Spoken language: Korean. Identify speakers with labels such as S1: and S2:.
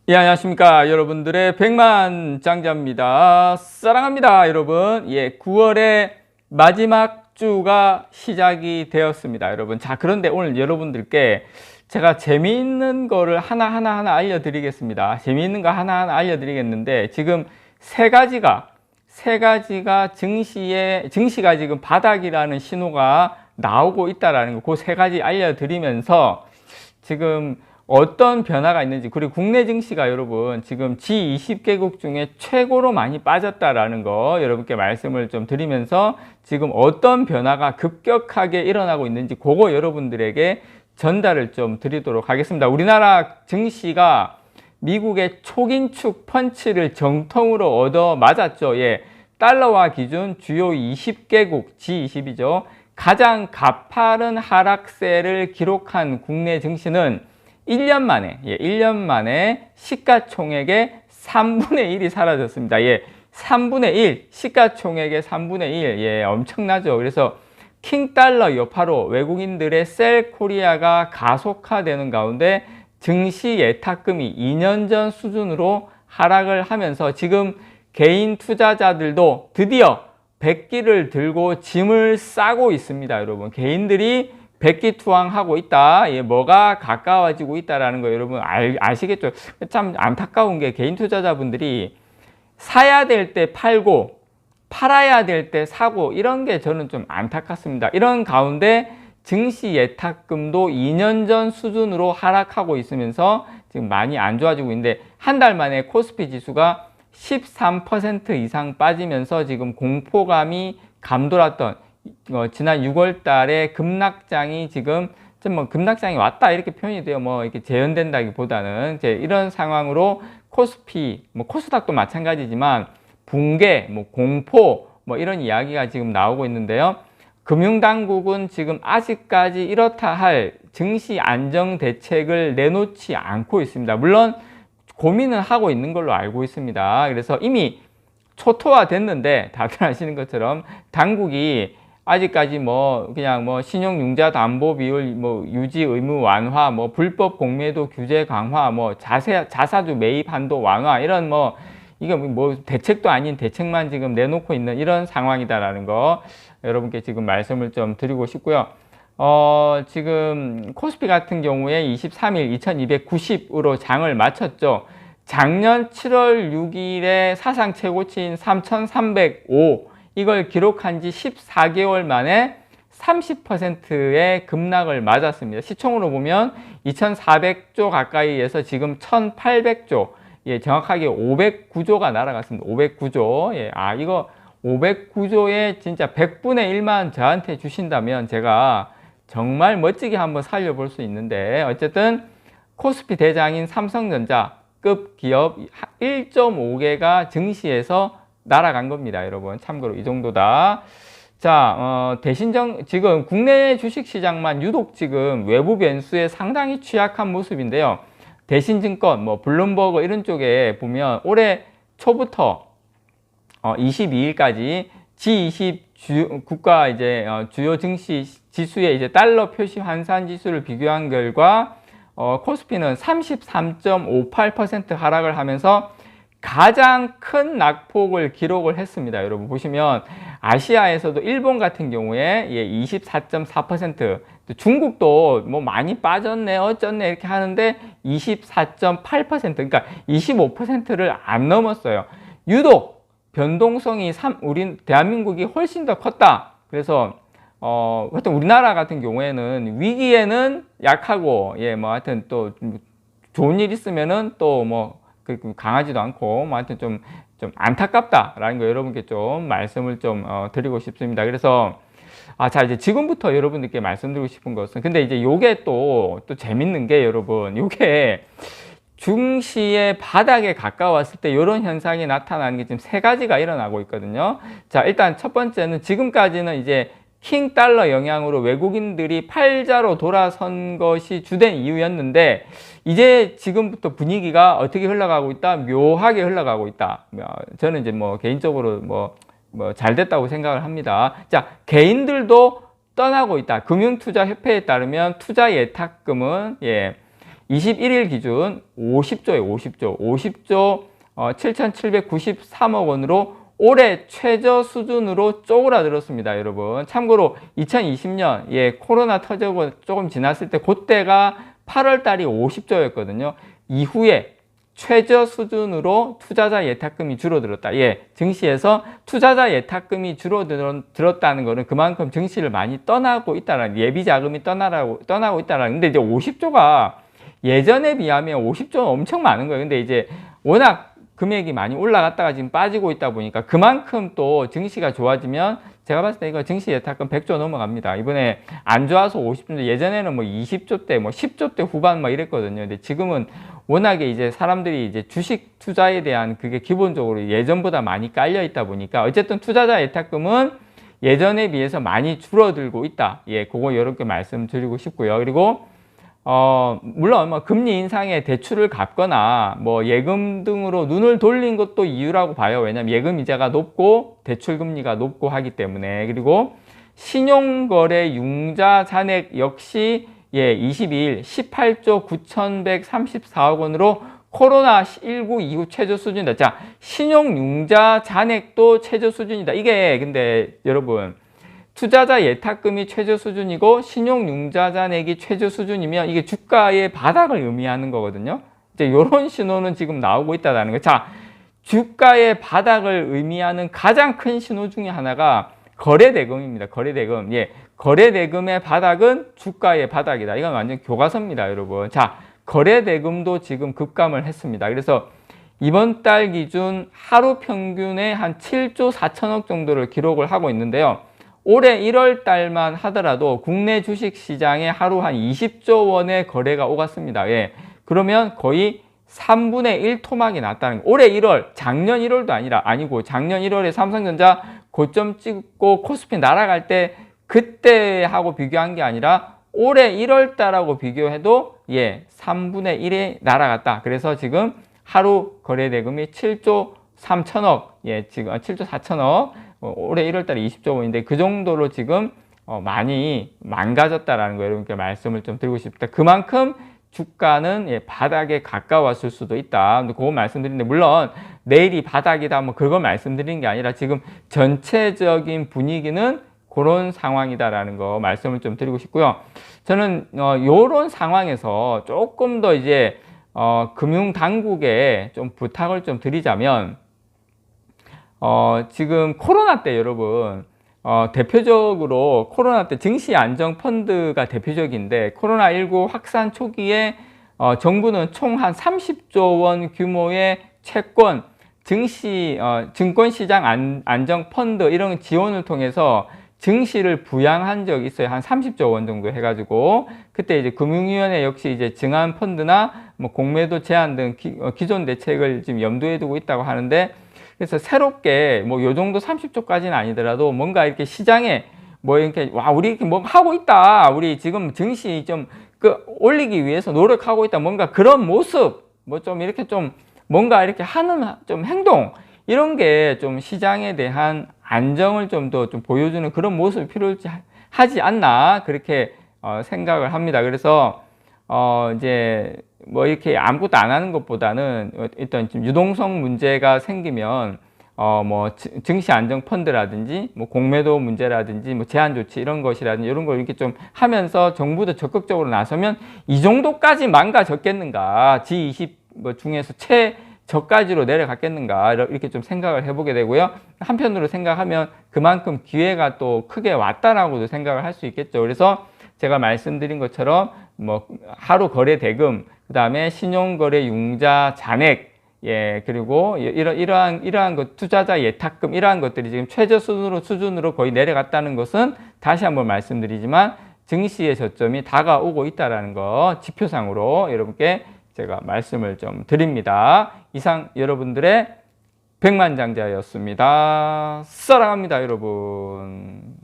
S1: 예, 안녕하십니까. 여러분들의 백만장자입니다. 사랑합니다, 여러분. 예, 9월의 마지막 주가 시작이 되었습니다, 여러분. 자, 그런데 오늘 여러분들께 제가 재미있는 거를 하나하나 알려드리겠습니다. 재미있는 거 하나하나 알려드리겠는데, 지금 세 가지가 증시가 지금 바닥이라는 신호가 나오고 있다라는 거, 그 세 가지 알려드리면서 지금 어떤 변화가 있는지, 그리고 국내 증시가 여러분 지금 G20개국 중에 최고로 많이 빠졌다라는 거 여러분께 말씀을 좀 드리면서 지금 어떤 변화가 급격하게 일어나고 있는지 그거 여러분들에게 전달을 좀 드리도록 하겠습니다. 우리나라 증시가 미국의 초긴축 펀치를 정통으로 얻어 맞았죠. 예, 달러화 기준 주요 20개국 G20이죠. 가장 가파른 하락세를 기록한 국내 증시는 1년 만에 시가총액의 3분의 1이 사라졌습니다. 예, 3분의 1, 시가총액의 3분의 1, 예, 엄청나죠. 그래서 킹달러 여파로 외국인들의 셀 코리아가 가속화되는 가운데 증시 예탁금이 2년 전 수준으로 하락을 하면서 지금 개인 투자자들도 드디어 백기를 들고 짐을 싸고 있습니다, 여러분. 개인들이 백기투항하고 있다. 예, 뭐가 가까워지고 있다라는 거 여러분 아시겠죠? 참 안타까운 게 개인 투자자분들이 사야 될 때 팔고 팔아야 될 때 사고 이런 게 저는 좀 안타깝습니다. 이런 가운데 증시 예탁금도 2년 전 수준으로 하락하고 있으면서 지금 많이 안 좋아지고 있는데 한 달 만에 코스피 지수가 13% 이상 빠지면서 지금 공포감이 감돌았던 지난 6월 달에 급락장이 지금 좀 급락장이 왔다 이렇게 표현이 돼요. 이렇게 재현된다기보다는 이런 상황으로 코스피, 코스닥도 마찬가지지만 붕괴, 공포, 이런 이야기가 지금 나오고 있는데요. 금융당국은 지금 아직까지 이렇다 할 증시 안정 대책을 내놓지 않고 있습니다. 물론 고민은 하고 있는 걸로 알고 있습니다. 그래서 이미 초토화 됐는데 다들 아시는 것처럼 당국이 아직까지 그냥 신용융자 담보 비율 유지 의무 완화, 불법 공매도 규제 강화, 자사주 매입 한도 완화 이런 이게 대책도 아닌 대책만 지금 내놓고 있는 이런 상황이다라는 거 여러분께 지금 말씀을 좀 드리고 싶고요. 지금 코스피 같은 경우에 23일 2290으로 장을 마쳤죠. 작년 7월 6일에 사상 최고치인 3305 이걸 기록한 지 14개월 만에 30%의 급락을 맞았습니다. 시총으로 보면 2400조 가까이에서 지금 1800조, 예, 정확하게 509조가 날아갔습니다. 509조. 예, 이거 509조에 진짜 100분의 1만 저한테 주신다면 제가 정말 멋지게 한번 살려볼 수 있는데, 어쨌든 코스피 대장인 삼성전자급 기업 1.5개가 증시에서 날아간 겁니다, 여러분. 참고로 이 정도다. 자, 지금 국내 주식시장만 유독 지금 외부 변수에 상당히 취약한 모습인데요. 대신증권, 블룸버그 이런 쪽에 보면 올해 초부터 22일까지 G20 국가 주요 증시 지수의 달러 표시 환산 지수를 비교한 결과 코스피는 33.58% 하락을 하면서 가장 큰 낙폭을 기록을 했습니다. 여러분 보시면 아시아에서도 일본 같은 경우에 24.4%, 중국도 많이 빠졌네 어쩌네 이렇게 하는데 24.8%, 그러니까 25%를 안 넘었어요. 유독 변동성이 우리 대한민국이 훨씬 더 컸다. 그래서 하여튼 우리나라 같은 경우에는 위기에는 약하고, 하여튼 또 좋은 일 있으면은 또 강하지도 않고, 하여튼 좀 안타깝다라는 거 여러분께 좀 말씀을 좀 드리고 싶습니다. 그래서 자, 이제 지금부터 여러분들께 말씀드리고 싶은 것은, 근데 이제 요게 또 재밌는 게 여러분, 요게 증시의 바닥에 가까웠을 때 이런 현상이 나타나는 게 지금 세 가지가 일어나고 있거든요. 자, 일단 첫 번째는 지금까지는 이제 킹 달러 영향으로 외국인들이 팔자로 돌아선 것이 주된 이유였는데, 이제 지금부터 분위기가 어떻게 흘러가고 있다? 묘하게 흘러가고 있다. 저는 이제 개인적으로 잘 됐다고 생각을 합니다. 자, 개인들도 떠나고 있다. 금융투자협회에 따르면 투자 예탁금은 21일 기준 50조에 50조 7,793억 원으로 올해 최저 수준으로 쪼그라들었습니다, 여러분. 참고로 2020년 코로나 터지고 조금 지났을 때 그때가 8월 달이 50조였거든요. 이후에 최저 수준으로 투자자 예탁금이 줄어들었다. 증시에서 투자자 예탁금이 줄어들었다는 거는 그만큼 증시를 많이 떠나고 있다는, 예비 자금이 떠나고 있다는. 근데 이제 50조가 예전에 비하면 50조는 엄청 많은 거예요. 근데 이제 워낙 금액이 많이 올라갔다가 지금 빠지고 있다 보니까 그만큼 또 증시가 좋아지면 제가 봤을 때 이거 증시 예탁금 100조 넘어갑니다. 이번에 안 좋아서 50조인데 예전에는 뭐 20조 대, 뭐 10조 대 후반 막 이랬거든요. 근데 지금은 워낙에 이제 사람들이 이제 주식 투자에 대한 그게 기본적으로 예전보다 많이 깔려 있다 보니까 어쨌든 투자자 예탁금은 예전에 비해서 많이 줄어들고 있다. 그거 이렇게 말씀드리고 싶고요. 그리고 물론 뭐 금리 인상에 대출을 갚거나 뭐 예금 등으로 눈을 돌린 것도 이유라고 봐요. 왜냐하면 예금 이자가 높고 대출 금리가 높고 하기 때문에. 그리고 신용거래 융자 잔액 역시 22일 18조 9,134억 원으로 코로나19 이후 최저 수준이다. 자, 신용융자 잔액도 최저 수준이다. 이게 근데 여러분, 투자자 예탁금이 최저 수준이고 신용융자 잔액이 최저 수준이면 이게 주가의 바닥을 의미하는 거거든요. 이제 이런 신호는 지금 나오고 있다는 거예요. 자, 주가의 바닥을 의미하는 가장 큰 신호 중에 하나가 거래대금입니다. 거래대금. 거래대금의 바닥은 주가의 바닥이다. 이건 완전 교과서입니다, 여러분. 자, 거래대금도 지금 급감을 했습니다. 그래서 이번 달 기준 하루 평균에 한 7조 4천억 정도를 기록을 하고 있는데요. 올해 1월 달만 하더라도 국내 주식 시장에 하루 한 20조 원의 거래가 오갔습니다. 그러면 거의 3분의 1 토막이 났다는 거예요. 올해 1월, 작년 1월도 아니고 작년 1월에 삼성전자 고점 찍고 코스피 날아갈 때 그때하고 비교한 게 아니라 올해 1월 달하고 비교해도 3분의 1에 날아갔다. 그래서 지금 하루 거래 대금이 7조 3천억, 지금 7조 4천억, 올해 1월 달에 20조 원인데 그 정도로 지금 많이 망가졌다라는 거 여러분께 말씀을 좀 드리고 싶다. 그만큼 주가는 바닥에 가까웠을 수도 있다. 그거 말씀드리는데 물론 내일이 바닥이다 뭐 그걸 말씀드리는 게 아니라 지금 전체적인 분위기는 그런 상황이다라는 거 말씀을 좀 드리고 싶고요. 저는 요런 상황에서 조금 더 이제 금융 당국에 좀 부탁을 좀 드리자면 지금 코로나 때 여러분 대표적으로 코로나 때 증시안정펀드가 대표적인데 코로나19 확산 초기에 정부는 총 한 30조 원 규모의 채권, 증권시장 안정펀드 이런 지원을 통해서 증시를 부양한 적이 있어요. 한 30조 원 정도 해가지고 그때 이제 금융위원회 역시 이제 증안펀드나 뭐 공매도 제한 등 기존 대책을 지금 염두에 두고 있다고 하는데 그래서 새롭게 뭐 요 정도 30조까지는 아니더라도 뭔가 이렇게 시장에 뭐 이렇게 우리 이렇게 뭐 하고 있다. 우리 지금 증시 좀 올리기 위해서 노력하고 있다. 뭔가 그런 모습 뭐 좀 이렇게 좀 뭔가 이렇게 하는 좀 행동 이런 게 좀 시장에 대한 안정을 좀 더 좀 보여주는 그런 모습이 필요하지 않나 그렇게 생각을 합니다. 그래서 이제 뭐 이렇게 아무것도 안 하는 것보다는 일단 좀 유동성 문제가 생기면 뭐 증시 안정 펀드라든지 뭐 공매도 문제라든지 뭐 제한 조치 이런 것이라든지 이런 걸 이렇게 좀 하면서 정부도 적극적으로 나서면 이 정도까지 망가졌겠는가 G20 뭐 중에서 최저까지로 내려갔겠는가 이렇게 좀 생각을 해보게 되고요. 한편으로 생각하면 그만큼 기회가 또 크게 왔다라고도 생각을 할 수 있겠죠. 그래서 제가 말씀드린 것처럼 뭐 하루 거래 대금, 그 다음에 신용거래 융자 잔액, 그리고 이러한 것, 투자자 예탁금 이러한 것들이 지금 최저 수준으로 거의 내려갔다는 것은 다시 한번 말씀드리지만 증시의 저점이 다가오고 있다라는 거 지표상으로 여러분께 제가 말씀을 좀 드립니다. 이상 여러분들의 백만장자였습니다. 사랑합니다, 여러분.